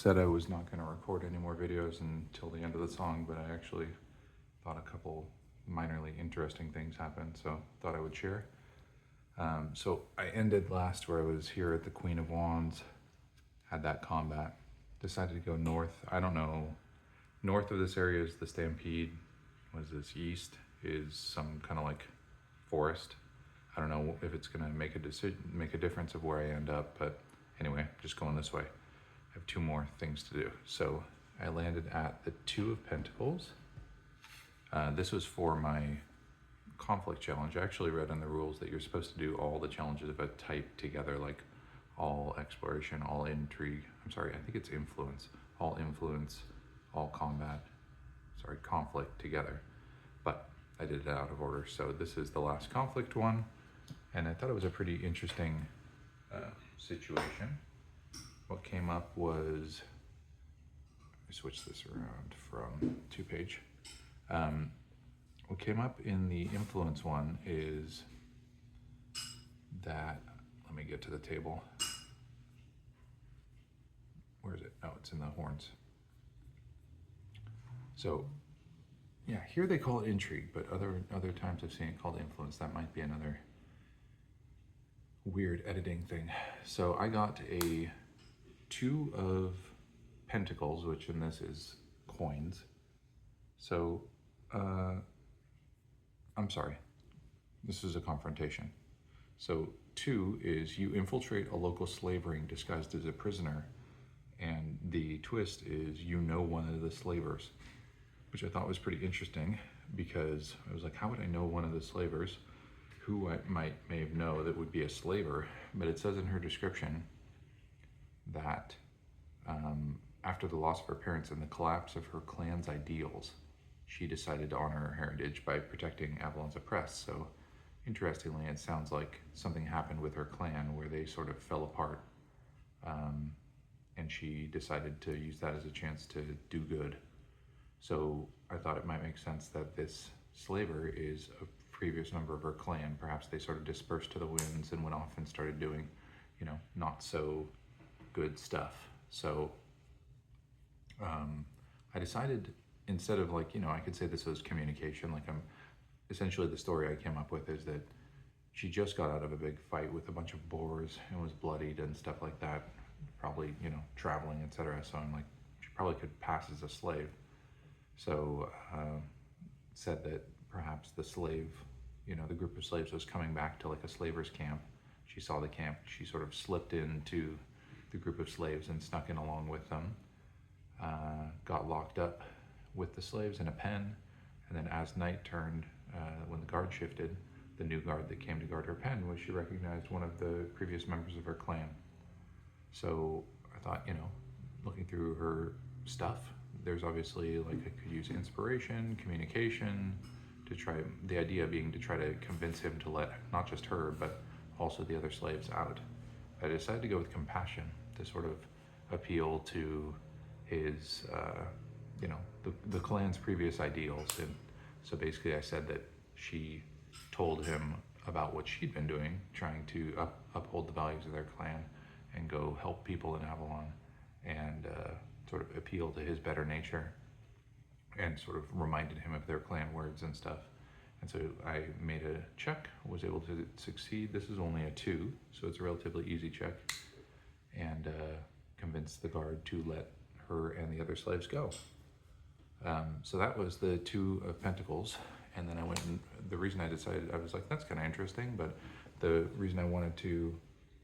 said I was not going to record any more videos until the end of the song, but I actually thought a couple minorly interesting things happened, so thought I would share. So I ended last where I was here at the Queen of Wands, had that combat, decided to go north. I don't know, north of this area is the Stampede. What is this? East is some kind of like forest. I don't know if it's gonna make a difference of where I end up, but anyway, just going this way. I have two more things to do. So I landed at the Two of Pentacles. This was for my conflict challenge. I actually read in the rules that you're supposed to do all the challenges of a type together, like all exploration, all intrigue. I'm sorry, I think it's influence. All influence, all combat, conflict together. But I did it out of order. So this is the last conflict one. And I thought it was a pretty interesting situation. What came up was, I switched this around from 2-page. What came up in the influence one is that, let me get to the table. Where is it? Oh, it's in the horns. So, yeah, here they call it intrigue, but other times I've seen it called influence. That might be another weird editing thing. So I got a Two of Pentacles, which in this is coins. So, I'm sorry, this is a confrontation. So 2 is you infiltrate a local slave ring disguised as a prisoner, and the twist is you know one of the slavers, which I thought was pretty interesting because I was like, how would I know one of the slavers? Who I may know that would be a slaver? But it says in her description that after the loss of her parents and the collapse of her clan's ideals, she decided to honor her heritage by protecting Avalon's oppressed. So interestingly, it sounds like something happened with her clan where they sort of fell apart, and she decided to use that as a chance to do good. So I thought it might make sense that this slaver is a previous member of her clan. Perhaps they sort of dispersed to the winds and went off and started doing, not so good stuff. So I decided, instead of I could say this was communication, essentially the story I came up with is that she just got out of a big fight with a bunch of boars and was bloodied and stuff like that, probably, traveling, etc. So I'm like, she probably could pass as a slave. So said that perhaps the slave, the group of slaves was coming back to like a slaver's camp. She saw the camp, she sort of slipped into the group of slaves and snuck in along with them, got locked up with the slaves in a pen, and then as night turned, when the guard shifted, the new guard that came to guard her pen was she recognized one of the previous members of her clan. So I thought, looking through her stuff, there's obviously I could use inspiration, communication, the idea being to try to convince him to let not just her, but also the other slaves out. I decided to go with compassion to sort of appeal to his, the clan's previous ideals. And so basically I said that she told him about what she'd been doing, trying to uphold the values of their clan and go help people in Avalon, and sort of appeal to his better nature, and sort of reminded him of their clan words and stuff. And so I made a check, was able to succeed. This is only a 2, so it's a relatively easy check, and convinced the guard to let her and the other slaves go. So that was the Two of Pentacles. And then I went, and the reason I decided, I was like, that's kind of interesting, but the reason I wanted to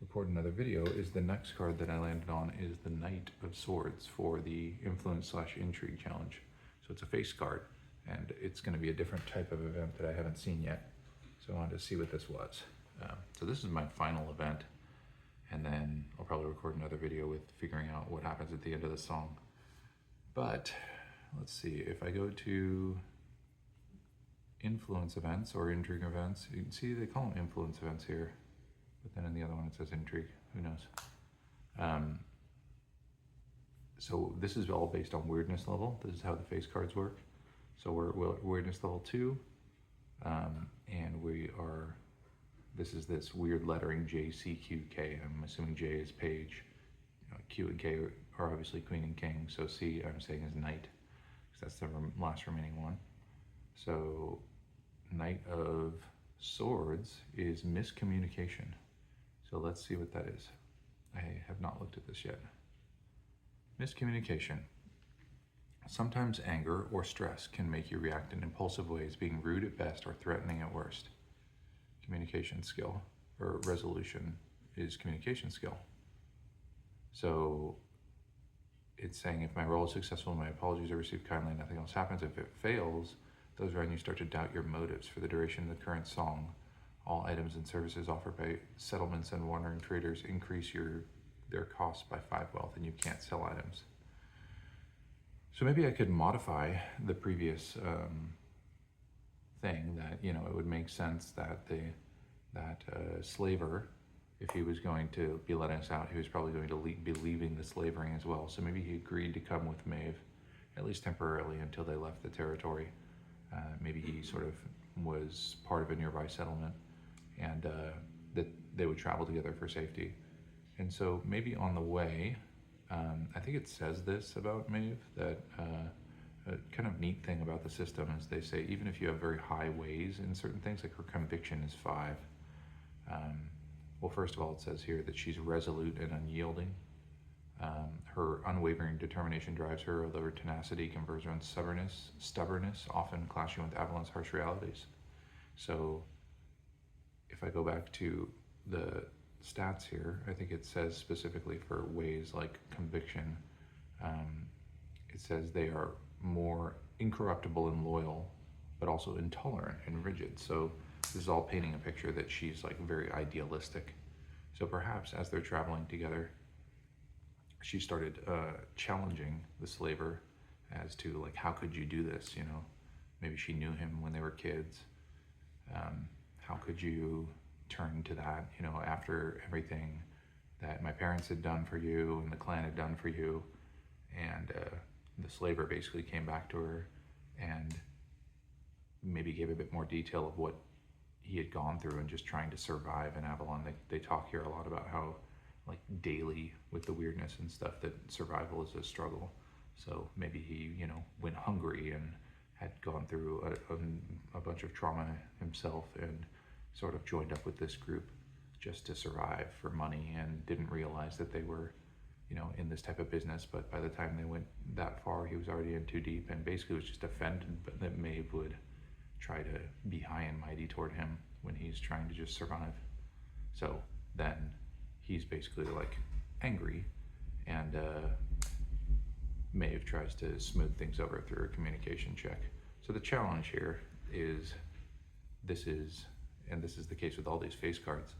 record another video is the next card that I landed on is the Knight of Swords for the Influence/Intrigue challenge. So it's a face card, and it's going to be a different type of event that I haven't seen yet. So I wanted to see what this was. So this is my final event, and then I'll probably record another video with figuring out what happens at the end of the song. But let's see, if I go to influence events or intrigue events, you can see they call them influence events here, but then in the other one it says intrigue. Who knows? So this is all based on weirdness level. This is how the face cards work. So we're weirdness level 2, and this is weird lettering JCQK. I'm assuming J is page, Q and K are obviously queen and king. So C, I'm saying, is knight, because that's the last remaining one. So Knight of Swords is miscommunication. So let's see what that is. I have not looked at this yet. Miscommunication. Sometimes anger or stress can make you react in impulsive ways, being rude at best or threatening at worst. Communication skill, or resolution, is communication skill. So it's saying if my role is successful, my apologies are received kindly, nothing else happens. If it fails, those around you start to doubt your motives. For the duration of the current song, all items and services offered by settlements and wandering traders increase their costs by 5 wealth, and you can't sell items. So maybe I could modify the previous thing that, you know, it would make sense that that slaver, if he was going to be letting us out, he was probably going to be leaving the slavering as well. So maybe he agreed to come with Maeve, at least temporarily, until they left the territory. Maybe he sort of was part of a nearby settlement, and that they would travel together for safety. And so maybe on the way, I think it says this about Maeve, that a kind of neat thing about the system is they say even if you have very high ways in certain things, like her conviction is 5. Well, first of all, it says here that she's resolute and unyielding. Her unwavering determination drives her, although her tenacity converts her on stubbornness, often clashing with Avalon's harsh realities. So if I go back to the stats here, I think it says specifically for ways like conviction, it says they are more incorruptible and loyal, but also intolerant and rigid. So this is all painting a picture that she's like very idealistic. So perhaps as they're traveling together, she started challenging the slaver as to like, how could you do this? You know, maybe she knew him when they were kids. How could you turn to that, you know, after everything that my parents had done for you and the clan had done for you? And the slaver basically came back to her and maybe gave a bit more detail of what he had gone through and just trying to survive in Avalon. They talk here a lot about how, like, daily with the weirdness and stuff, that survival is a struggle. So maybe he, you know, went hungry and had gone through a bunch of trauma himself and sort of joined up with this group just to survive for money, and didn't realize that they were, you know, in this type of business. But by the time they went that far, he was already in too deep, and basically was just offended that Maeve would try to be high and mighty toward him when he's trying to just survive. So then he's basically like angry, and Maeve tries to smooth things over through a communication check. So the challenge here is, this is the case with all these face cards,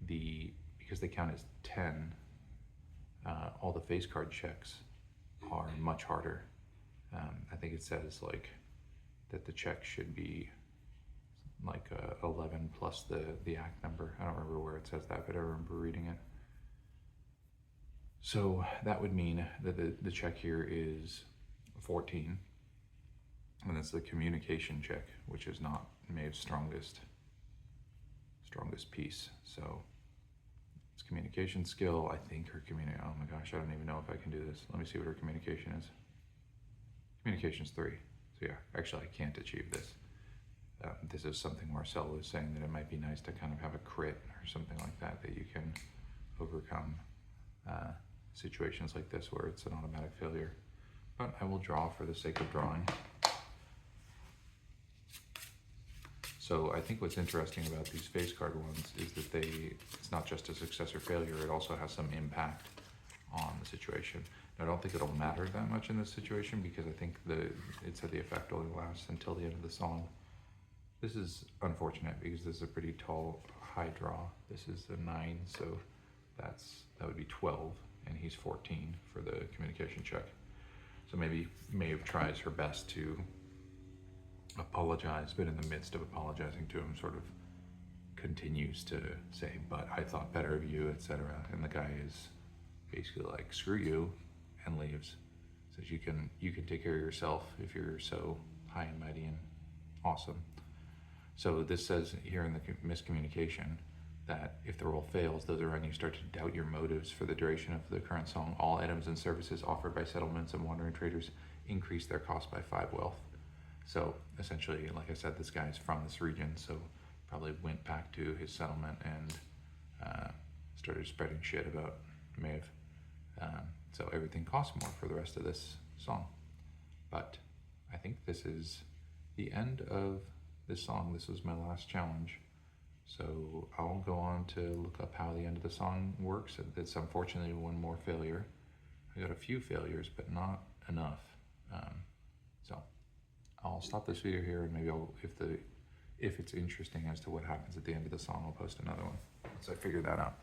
because they count as 10, all the face card checks are much harder. I think it says like that the check should be like 11 plus the act number. I don't remember where it says that, but I remember reading it. So that would mean that the check here is 14, and that's the communication check, which is not Maeve's strongest piece. So it's communication skill. I think her oh my gosh, I don't even know if I can do this. Let me see what her communication is. Communication's 3. So yeah, actually I can't achieve this. This is something Marcel was saying, that it might be nice to kind of have a crit or something like that you can overcome situations like this where it's an automatic failure. But I will draw for the sake of drawing. So I think what's interesting about these face card ones is that it's not just a success or failure, it also has some impact on the situation. Now, I don't think it'll matter that much in this situation, because I think it said the effect only lasts until the end of the song. This is unfortunate because this is a pretty tall, high draw. This is a 9, so that would be 12, and he's 14 for the communication check. So maybe Maeve tries her best to apologize, but in the midst of apologizing to him, sort of continues to say, but I thought better of you, etc. And the guy is basically like, screw you, and leaves. Says you can take care of yourself if you're so high and mighty and awesome. So this says here in the miscommunication that if the roll fails, those around you start to doubt your motives for the duration of the current song. All items and services offered by settlements and wandering traders increase their cost by 5 wealth. So essentially, like I said, this guy is from this region, so probably went back to his settlement and started spreading shit about Maeve. So everything costs more for the rest of this song. But I think this is the end of this song. This was my last challenge. So I'll go on to look up how the end of the song works. It's unfortunately one more failure. I got a few failures, but not enough. So I'll stop this video here, and maybe I'll, if it's interesting as to what happens at the end of the song, I'll post another one once I figure that out.